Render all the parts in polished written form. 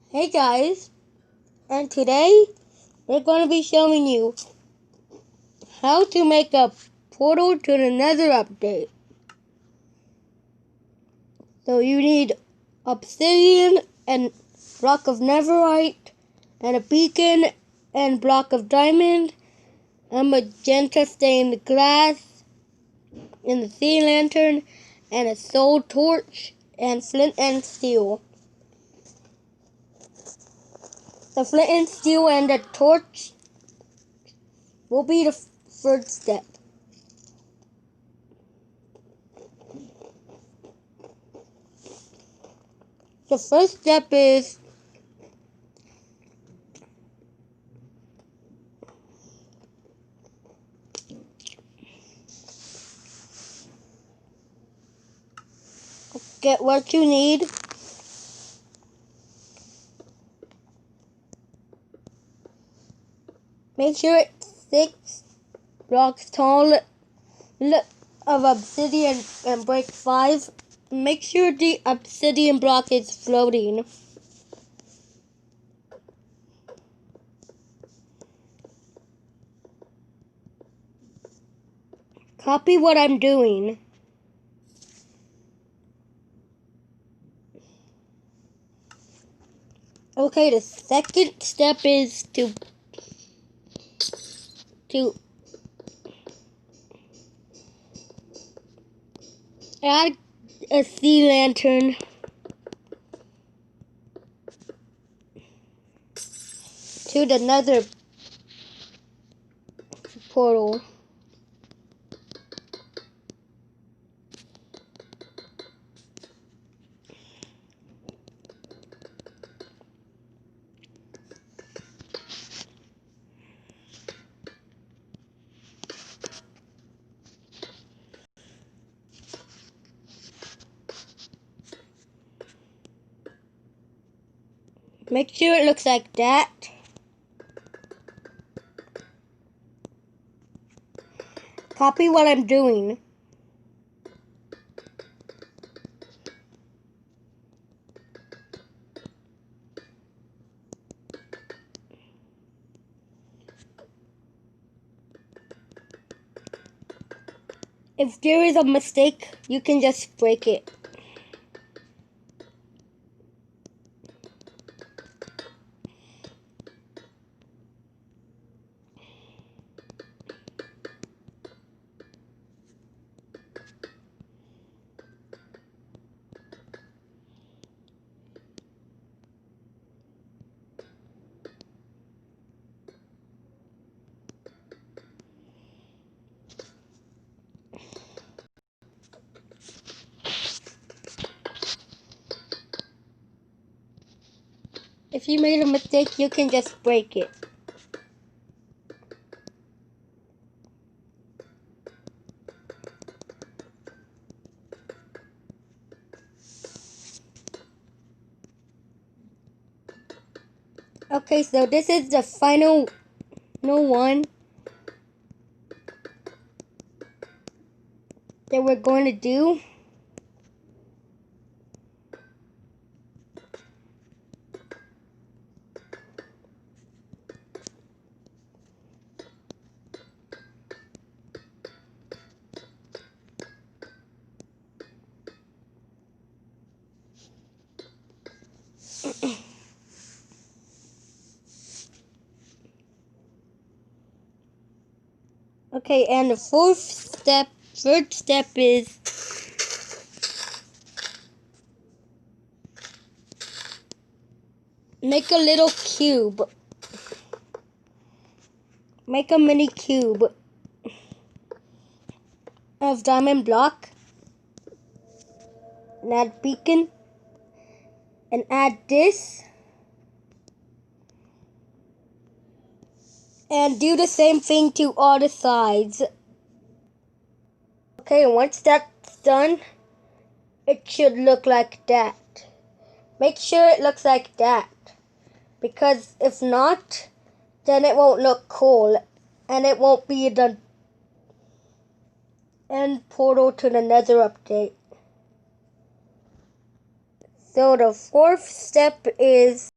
Hey guys, and today we're going to be showing you how to make a portal to the Nether update. So you need obsidian and block of netherite and a beacon and block of diamond, a magenta stained glass and the sea lantern and a soul torch and flint and steel. The flint and steel and the torch will be the first step. The first step is get what you need. Make sure it's 6 blocks tall of obsidian and break 5. Make sure the obsidian block is floating. Copy what I'm doing. Okay, the second step is to add a sea lantern to the nether portal. Make sure it looks like that. Copy what I'm doing. If there is a mistake, you can just break it. If you made a mistake, you can just break it. Okay, so this is the final one that we're going to do. Okay, and the third step is make a little cube. Make a mini cube of diamond block and add beacon and add this and do the same thing to all the sides. Okay, once that's done, it should look like that. Make sure it looks like that, because if not, then it won't look cool and it won't be the end portal to the Nether update. So the fourth step is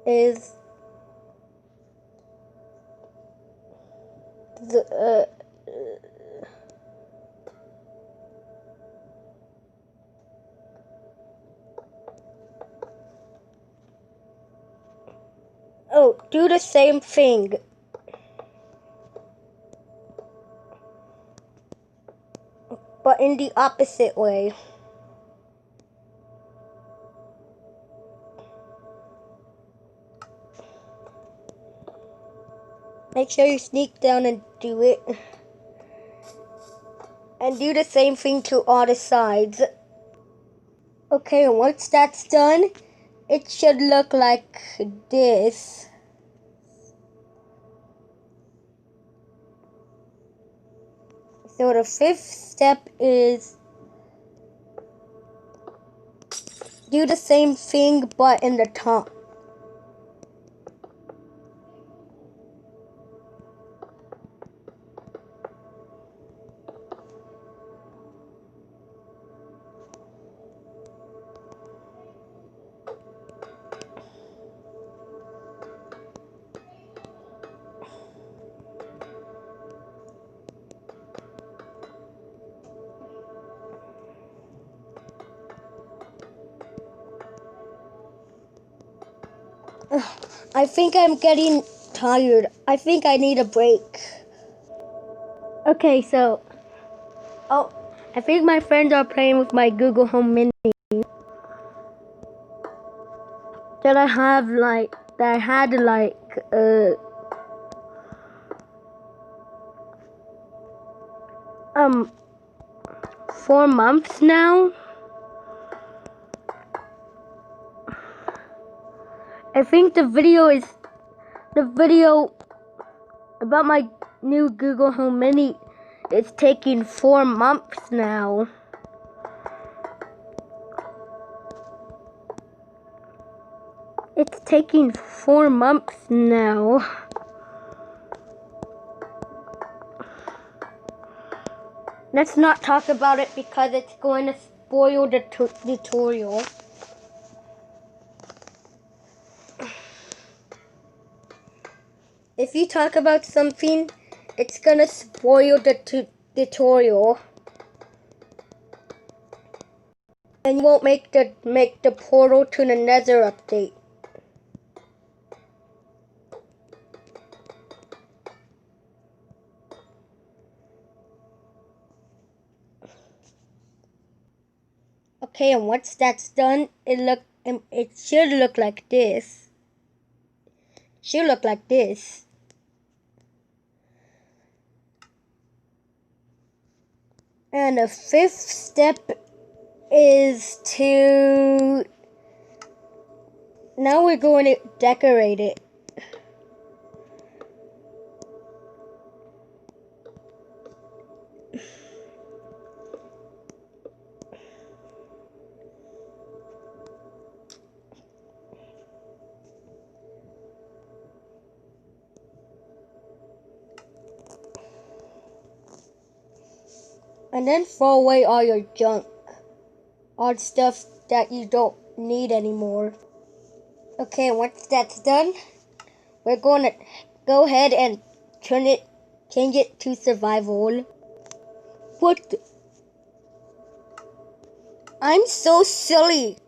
is the do the same thing. But in the opposite way. Make sure you sneak down and do it. And do the same thing to all the sides. Okay, and once that's done, it should look like this. So the fifth step is do the same thing but in the top. I think I'm getting tired. I think I need a break. Okay, so I think my friends are playing with my Google Home Mini that I had like 4 months now. I think the video about my new Google Home Mini is taking 4 months now. It's taking 4 months now. Let's not talk about it because it's going to spoil the tutorial. If you talk about something, it's going to spoil the tutorial. And you won't make the portal to the Nether update. Okay, and once that's done, it should look like this. Should look like this. And the fifth step is to now we're going to decorate it. And then throw away all your junk. All the stuff that you don't need anymore. Okay, once that's done, we're going to go ahead and change it to survival. What? I'm so silly.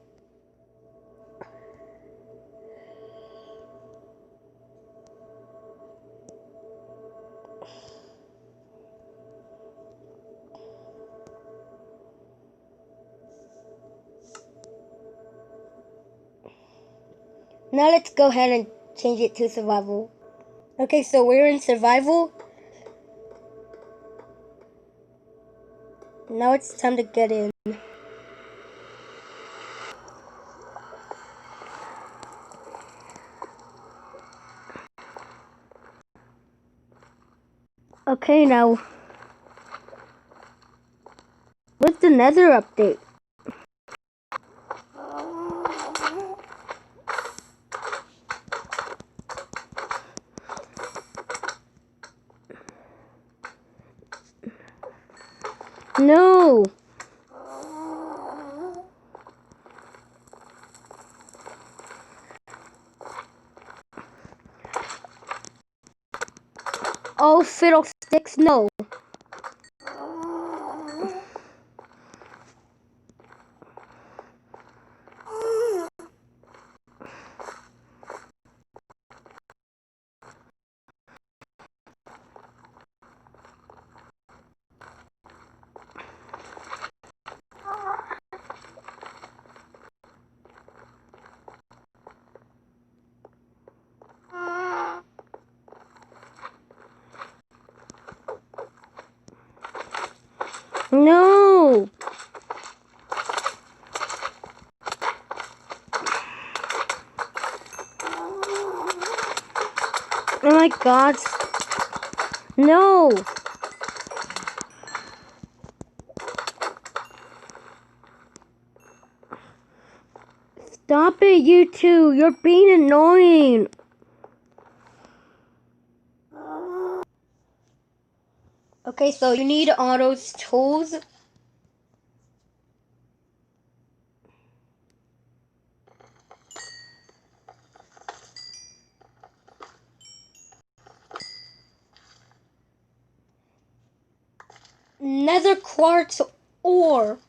Now let's go ahead and change it to survival. Okay, so we're in survival. Now it's time to get in. Okay, now what's the Nether update? No. Oh, fiddlesticks, no. No! Oh my god. No! Stop it, you two! You're being annoying! Okay, so you need all those tools. Nether quartz ore.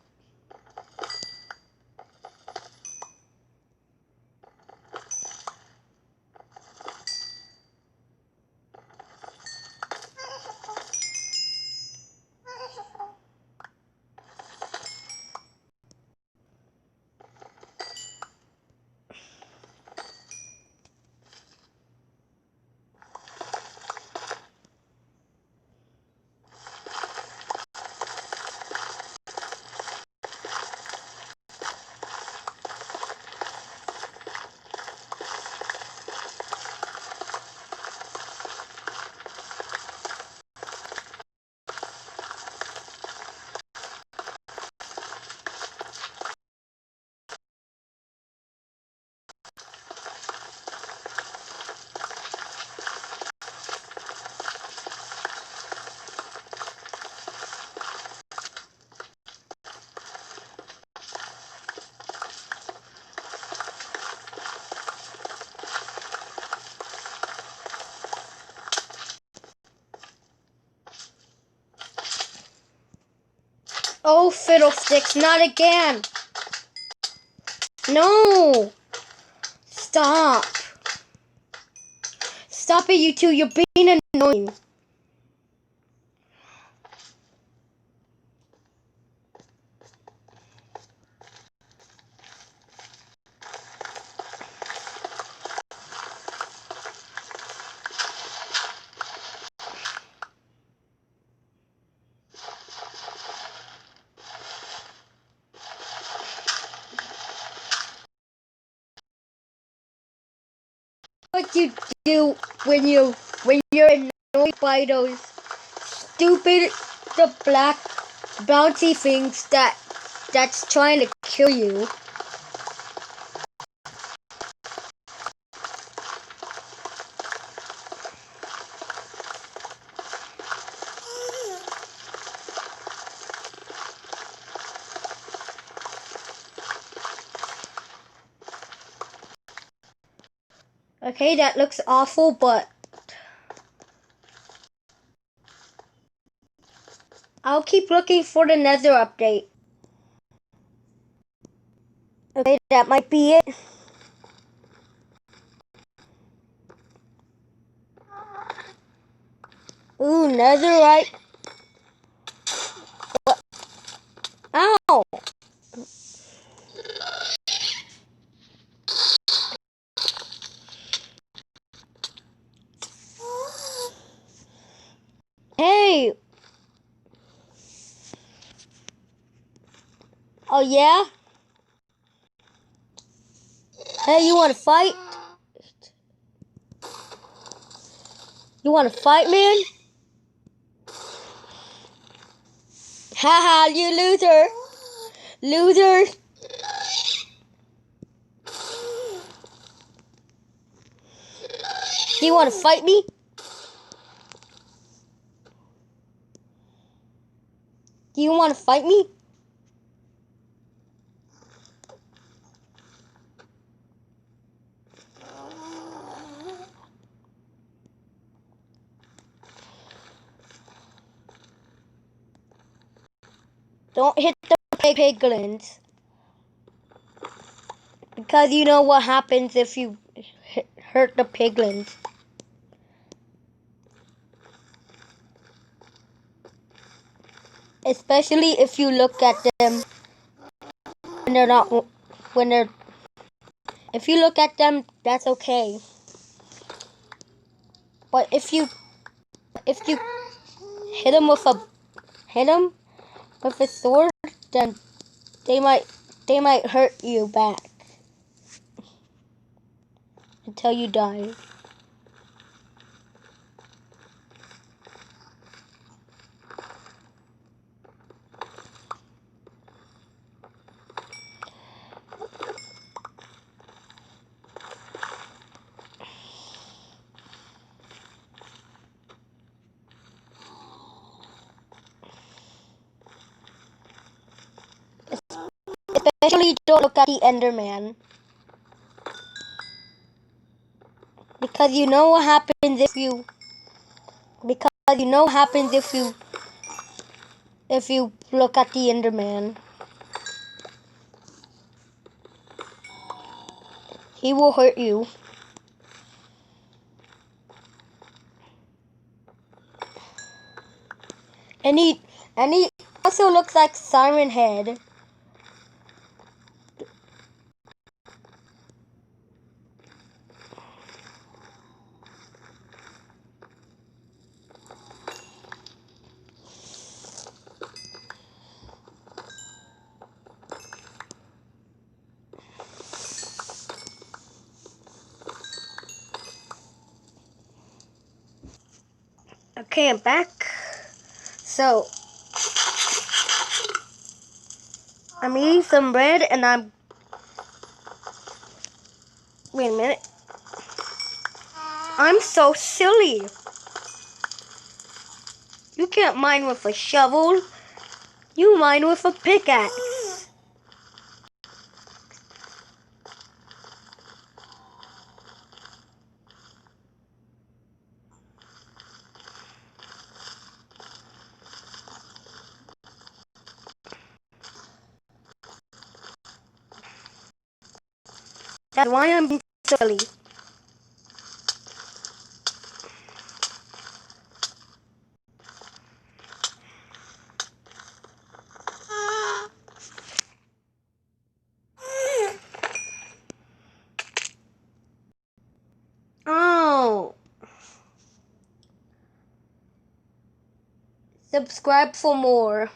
Oh, fiddlesticks, not again! No! Stop! Stop it, you two, you're being annoying. What you do when you're annoyed by those stupid the black bounty things that's trying to kill you. Okay, that looks awful, but I'll keep looking for the Nether update. Okay, that might be it. Ooh, Netherite. Ow! Hey! Oh yeah? Hey, you wanna fight? You wanna fight, man? Haha, you loser! Loser! Do you wanna fight me? Do you wanna fight me? Don't hit the piglins. Because you know what happens if you hurt the piglins. Especially if you look at them when they're not, if you look at them, that's okay. But if you hit them with a sword, then they might hurt you back until you die. Especially don't look at the Enderman. Because you know what happens if you look at the Enderman. He will hurt you. And he also looks like Siren Head. Okay, I'm back. So, I'm eating some bread and wait a minute. I'm so silly. You can't mine with a shovel. You mine with a pickaxe. That's why I'm being silly. Oh. Subscribe for more.